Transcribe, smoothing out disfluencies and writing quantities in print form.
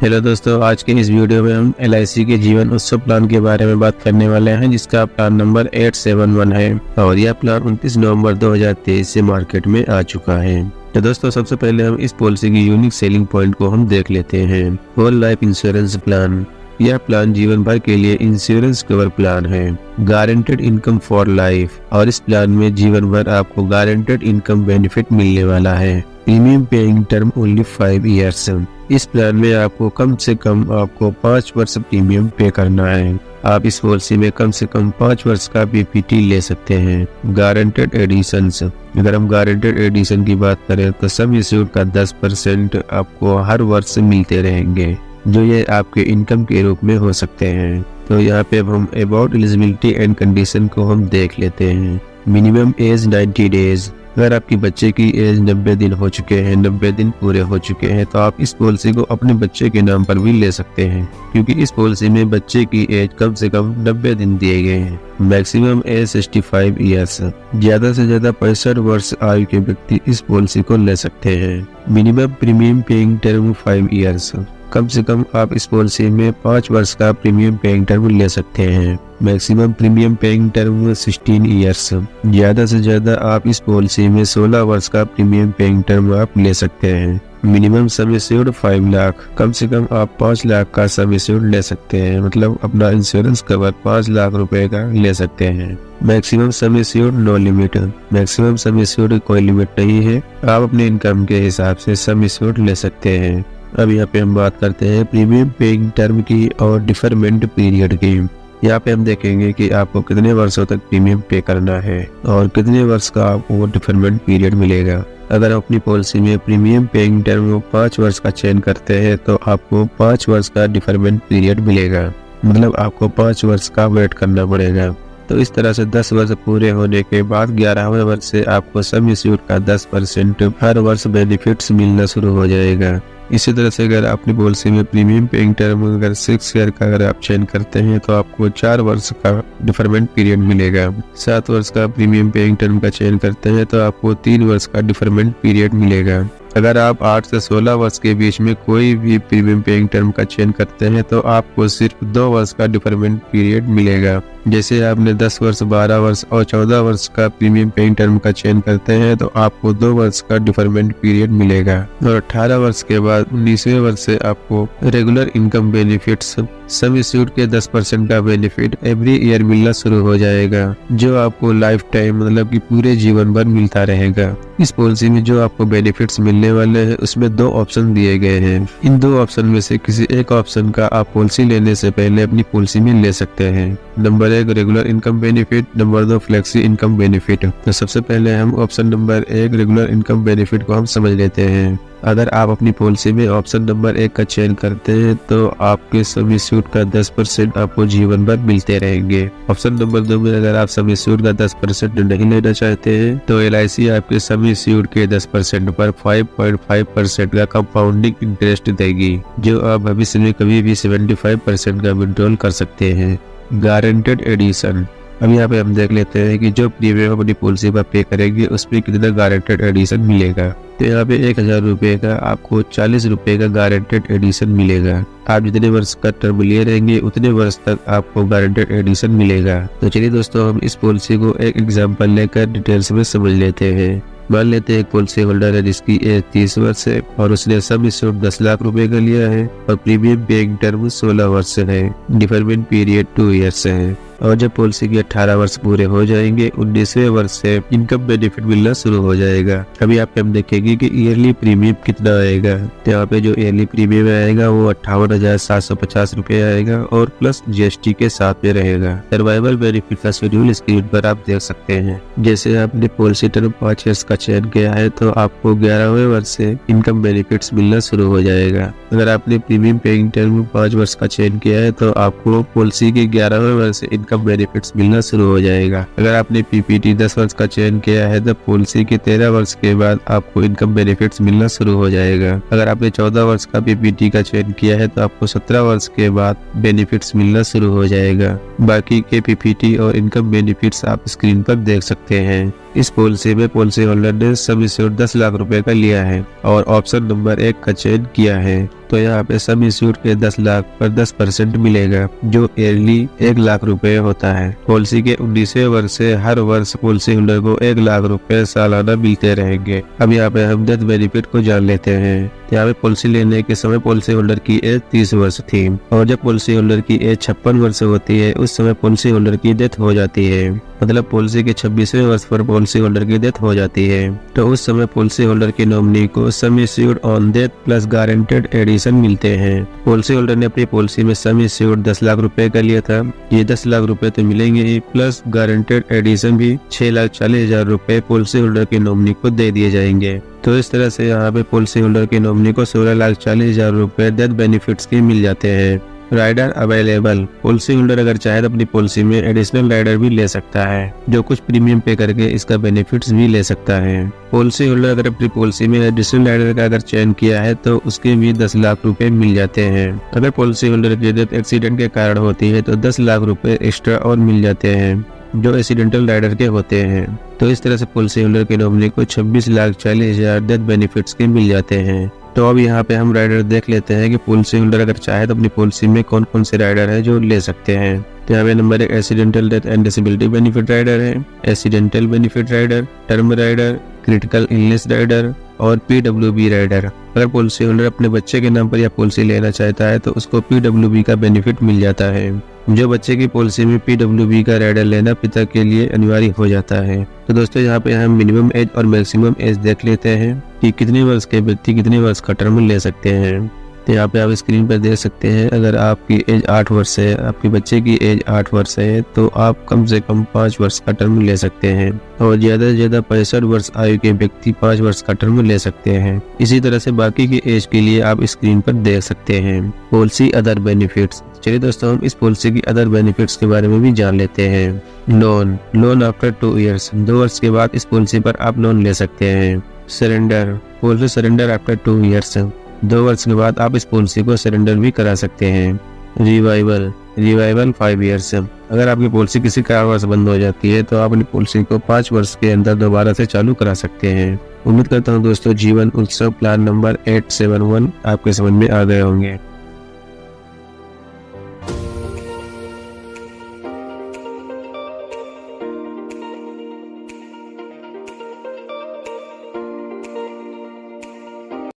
Hello दोस्तों, आज के इस वीडियो में हम LIC के जीवन उत्सव प्लान के बारे में बात करने वाले हैं, जिसका प्लान नंबर 871 है और यह प्लान 29 नवंबर 2023 से मार्केट में आ चुका है। तो दोस्तों, सबसे पहले हम इस पॉलिसी की यूनिक सेलिंग पॉइंट को हम देख लेते हैं। Whole life insurance plan. यह प्लान जीवन भर के लिए इंश्योरेंस कवर प्लान है, गारंटेड इनकम फॉर लाइफ, और इस प्लान में जीवन भर आपको गारंटेड इनकम बेनिफिट मिलने वाला है। Premium paying term only 5 years. इस प्लान में आपको कम से कम 5 वर्ष प्रीमियम पे करना है। आप इस पॉलिसी में कम से कम 5 वर्ष का PPT ले सकते हैं। Guaranteed additions. अगर हम गारंटेड एडिशन की बात करें तो सम इश्यूड का 10% आपको हर वर्ष मिलते रहेंगे, जो ये आपके इनकम के रूप में हो सकते हैं। तो यहाँ पे अब हम अबाउट एलिजिबिलिटी एंड कंडीशन को हम देख लेते हैं। Minimum age 90 days. अगर आपकी बच्चे की एज 90 दिन हो चुके हैं, 90 दिन पूरे हो चुके हैं, तो आप इस पॉलिसी को अपने बच्चे के नाम पर भी ले सकते हैं, क्योंकि इस पॉलिसी में बच्चे की एज कम से कम 90 दिन दिए गए हैं। Maximum age 65 years. ज्यादा से ज्यादा 65 वर्ष आयु के व्यक्ति इस पॉलिसी को ले सकते हैं। Minimum premium paying term 5 years. कम से कम आप इस पॉलिसी में 5 वर्ष का प्रीमियम पेइंग टर्म ले सकते हैं। Maximum premium paying term 16 years. ज्यादा से ज्यादा आप इस पॉलिसी में 16 वर्ष का प्रीमियम पेइंग टर्म आप ले सकते हैं। Minimum sum assured 5 lakh. कम से कम आप 5 लाख का सम एश्योर्ड ले सकते हैं, मतलब अपना इंश्योरेंस कवर 5 लाख रुपए का ले सकते हैं। Maximum sum assured no limit. Maximum sum assured कोई लिमिट नहीं है, आप अपने इनकम के हिसाब से सम एश्योर्ड ले सकते हैं। अब यहाँ पे हम बात करते हैं प्रीमियम पेइंग टर्म की और डिफरमेंट पीरियड की। यहाँ पे हम देखेंगे कि आपको कितने वर्षों तक प्रीमियम पे करना है और कितने वर्ष का आपको डिफरमेंट पीरियड मिलेगा। अगर आप अपनी पॉलिसी में प्रीमियम पेइंग टर्म 5 वर्ष का चयन करते हैं तो आपको 5 वर्ष का डिफरमेंट पीरियड मिलेगा, मतलब आपको 5 वर्ष का वेट करना पड़ेगा। तो इस तरह से 10 वर्ष पूरे होने के बाद 11वें वर्ष से आपको सम एश्योर्ड का 10% हर वर्ष बेनिफिट्स मिलना शुरू हो जाएगा। इसी तरह से अगर अपनी पॉलिसी में प्रीमियम पेइंग टर्म अगर 6 ईयर का अगर आप चयन करते हैं तो आपको 4 वर्ष का डिफरमेंट पीरियड मिलेगा। 7 वर्ष का प्रीमियम पेइंग टर्म का चयन करते हैं तो आपको 3 वर्ष का डिफरमेंट पीरियड मिलेगा। अगर आप 8 से 16 वर्ष के बीच में कोई भी प्रीमियम पेइंग टर्म का चयन करते हैं तो आपको सिर्फ 2 वर्ष का डिफरमेंट पीरियड मिलेगा। जैसे आपने 10 वर्ष, 12 वर्ष और 14 वर्ष का प्रीमियम पेइंग टर्म का चयन करते हैं तो आपको 2 वर्ष का डिफरमेंट पीरियड मिलेगा। और 18 वर्ष के बाद 19वें वर्ष से आपको regular income benefits sum assured के 10% का बेनिफिट एवरी ईयर मिलना शुरू हो जाएगा, जो आपको लाइफ टाइम मतलब कि पूरे जीवन भर मिलता रहेगा। इस पॉलिसी में जो आपको बेनिफिट्स मिलने वाले हैं उसमें 2 ऑप्शन दिए गए हैं। इन 2 ऑप्शन में से किसी एक ऑप्शन का आप पॉलिसी लेने से पहले अपनी पॉलिसी में ले सकते हैं। Number 1 regular income benefit, number 2 flexi income benefit. तो सबसे पहले हम option number 1 regular income benefit को हम समझ लेते हैं। अगर आप अपनी पॉलिसी में ऑप्शन नंबर 1 का चयन करते हैं तो आपके सम एश्योर्ड का 10% आपको जीवन भर मिलते रहेंगे। ऑप्शन नंबर 2 में अगर आप सम एश्योर्ड का 10% नहीं लेना चाहते हैं तो LIC आपके सम एश्योर्ड के 10% पर 5.5% का कंपाउंडिंग इंटरेस्ट देगी, जो आप भविष्य में कभी भी 75% का विड्रॉल कर सकते हैं। Guaranteed addition. अब यहाँ पे हम देख लेते हैं कि जो प्रीमियम अपनी पॉलिसी पर पे करेंगे उसमें कितना गारंटेड एडिशन मिलेगा। तो यहाँ पे 1000 रुपए का आपको 40 रुपए का गारंटेड एडिशन मिलेगा। आप जितने वर्ष का टर्म लिए रहेंगे उतने वर्ष तक आपको गारंटेड एडिशन मिलेगा। तो चलिए दोस्तों, हम इस पॉलिसी को एक एग्जांपल लेकर डिटेल्स में समझ लेते हैं। मान लेते हैं एक पॉलिसी होल्डर है जिसकी एज 30 वर्ष है और उसने सम एश्योर्ड 10 लाख रुपए का लिया है और प्रीमियम पेइंग टर्म 16 वर्ष है। डिफरमेंट पीरियड 2 ईयर्स है। और जब पॉलिसी के 18 वर्ष पूरे हो जाएंगे 19वें वर्ष से इनकम बेनिफिट मिलना शुरू हो जाएगा। अभी यहाँ पे हम देखेंगे कि ईयरली प्रीमियम कितना आएगा। तो यहाँ पे जो ईयरली प्रीमियम आएगा वो 58,750 रुपए आएगा और प्लस GST के साथ में रहेगा। सर्वाइवल बेनिफिट का शेड्यूल स्क्रीन पर आप देख सकते हैं। जैसे आपने पॉलिसी टर्म 5 ईयर्स का चयन किया है तो आपको 11वें वर्ष से इनकम बेनिफिट्स मिलना शुरू हो जाएगा। अगर आपने प्रीमियम पेइंग टर्म 5 वर्ष का चयन किया है तो आपको पॉलिसी के 11वें वर्ष से इनकम बेनिफिट्स मिलना शुरू हो जाएगा। अगर आपने PPT 10 वर्ष का चयन किया है तो पॉलिसी के 13 वर्ष के बाद आपको इनकम बेनिफिट्स मिलना शुरू हो जाएगा। अगर आपने 14 वर्ष का PPT का चयन किया है तो आपको 17 वर्ष के बाद बेनिफिट्स मिलना शुरू हो जाएगा। बाकी के PPT और इनकम बेनिफिट्स आप स्क्रीन पर देख सकते हैं। इस पॉलिसी में पॉलिसी होल्डर ने सम एश्योर्ड 10 लाख रुपए का लिया है और ऑप्शन नंबर 1 का चयन किया है। तो यहाँ पे सब इंस्टीट्यूट के 10 लाख पर 10% मिलेगा, जो ईयरली 1 लाख रुपए होता है। पॉलिसी के 19वें वर्ष से हर वर्ष पॉलिसी होल्डर को 1 लाख रुपए सालाना मिलते रहेंगे। अब यहाँ पे हम डेथ बेनिफिट को जान लेते हैं। यहाँ पे पॉलिसी लेने के समय पॉलिसी होल्डर की एज 30 वर्ष थी और जब पॉलिसी होल्डर की एज 56 वर्ष होती है उस समय पॉलिसी होल्डर की डेथ हो जाती है। मतलब पॉलिसी के 26वें वर्ष पर पॉलिसी होल्डर की डेथ हो जाती है तो उस समय पॉलिसी होल्डर के नॉमिनी को sum assured on death plus guaranteed addition मिलते हैं। पॉलिसी होल्डर ने अपनी पॉलिसी में सम इश्यूड 10 लाख रुपए का लिया था, ये 10 लाख रुपए तो मिलेंगे ही, प्लस गारंटेड एडिशन भी 6,40,000 रुपए पॉलिसी होल्डर के नॉमिनी को दे दिए जाएंगे। तो इस तरह से यहाँ पे पॉलिसी होल्डर के नॉमिनी को 16,40,000 रुपए डेथ बेनिफिट्स के मिल जाते हैं। राइडर अवेलेबल, पॉलिसी होल्डर अगर चाहे तो अपनी पॉलिसी में एडिशनल राइडर भी ले सकता है, जो कुछ प्रीमियम पे करके इसका बेनिफिट्स भी ले सकता है। पॉलिसी होल्डर अगर अपनी पॉलिसी में एडिशनल राइडर का अगर चयन किया है तो उसके भी 10 लाख रुपए मिल जाते हैं। अगर पॉलिसी होल्डर की डेथ एक्सीडेंट के कारण होती है तो 10 लाख रुपए एक्स्ट्रा और मिल जाते हैं, जो एक्सीडेंटल राइडर के होते हैं। तो इस तरह से पॉलिसी होल्डर के नॉमिनी को 26,40,000 डेथ बेनिफिट्स के मिल जाते हैं। तो अब यहाँ पे हम राइडर देख लेते हैं कि पॉलिसी होल्डर अगर चाहे तो अपनी पॉलिसी में कौन कौन से राइडर है जो ले सकते हैं। तो यहाँ पे number 1 accidental death and disability benefit rider है, accidental benefit rider, term rider, critical illness rider और PWB राइडर। अगर पॉलिसी होल्डर अपने बच्चे के नाम पर यह पॉलिसी लेना चाहता है तो उसको PWB का बेनिफिट मिल जाता है। जो बच्चे की पॉलिसी में PWB का राइडर लेना पिता के लिए अनिवार्य हो जाता है। तो दोस्तों यहाँ पे हम मिनिमम एज और मैक्सिमम एज देख लेते हैं कि कितने वर्ष के व्यक्ति कितने वर्ष का टर्म ले सकते हैं। तो यहाँ पे आप स्क्रीन पर देख सकते हैं, अगर आपकी एज 8 वर्ष है, आपके बच्चे की एज 8 वर्ष है तो आप कम से कम 5 वर्ष का टर्म ले सकते हैं और ज्यादा से ज्यादा 65 वर्ष आयु के व्यक्ति 5 वर्ष का टर्म ले सकते हैं। इसी तरह से बाकी की एज के लिए आप स्क्रीन पर देख सकते हैं। पॉलिसी अदर बेनिफिट्स, चलिए दोस्तों हम इस पॉलिसी की अदर बेनिफिट्स के बारे में भी जान लेते हैं। लोन आफ्टर 2 ईयर्स, 2 वर्ष के बाद इस पॉलिसी पर आप लोन ले सकते हैं। Surrender, policy surrender after 2 years, 2 वर्ष के बाद आप इस पॉलिसी को सरेंडर भी करा सकते हैं। रिवाइवल 5 ईयर्स, अगर आपकी पॉलिसी किसी कारणवश बंद हो जाती है तो आप अपनी पॉलिसी को 5 वर्ष के अंदर दोबारा से चालू करा सकते हैं। उम्मीद करता हूँ दोस्तों जीवन उत्सव प्लान नंबर 871 आपके समझ में आ गए होंगे।